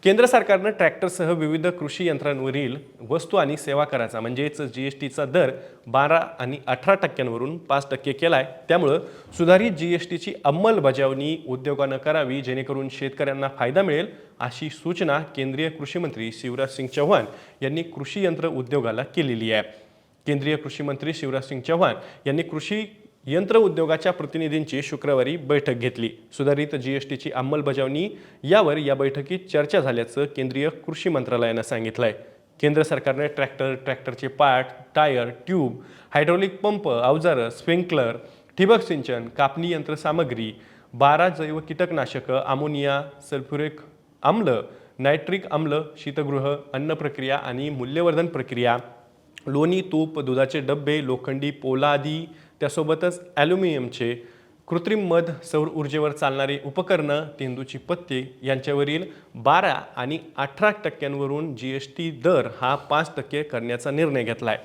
केंद्र सरकारनं ट्रॅक्टरसह विविध कृषी यंत्रांवरील वस्तू आणि सेवा कराचा म्हणजेच जीएसटीचा दर 12 आणि 18% 5% केलाय। त्यामुळे सुधारित जीएसटीची अंमलबजावणी उद्योगानं करावी जेणेकरून शेतकऱ्यांना फायदा मिळेल अशी सूचना केंद्रीय कृषी मंत्री शिवराज सिंग चौहान यांनी कृषी यंत्र उद्योगाला केलेली आहे। केंद्रीय कृषी मंत्री शिवराज सिंग चौहान यांनी कृषी यंत्र उद्योगाच्या प्रतिनिधींची शुक्रवारी बैठक घेतली। सुधारित जीएसटीची अंमलबजावणी यावर या बैठकीत चर्चा झाल्याचं केंद्रीय कृषी मंत्रालयानं सांगितलंय। केंद्र सरकारने ट्रॅक्टरचे part, tyre, tube, hydraulic pump, अवजारं, स्प्रिंकलर, ठिबक सिंचन, कापणी यंत्र सामग्री, 12 जैव कीटकनाशक, अमोनिया, सल्फ्युरिक आम्ल, नायट्रिक आम्ल, शीतगृह, अन्न प्रक्रिया आणि मूल्यवर्धन प्रक्रिया, लोणी, तूप, दुधाचे डब्बे, लोखंडी पोलादी, त्यासोबतच ॲल्युमिनियमचे, कृत्रिम मध, सौर ऊर्जेवर चालणारी उपकरणं, तेंदूची पत्ती यांच्यावरील 12 आणि 18% जीएसटी दर हा 5% करण्याचा निर्णय घेतलाय।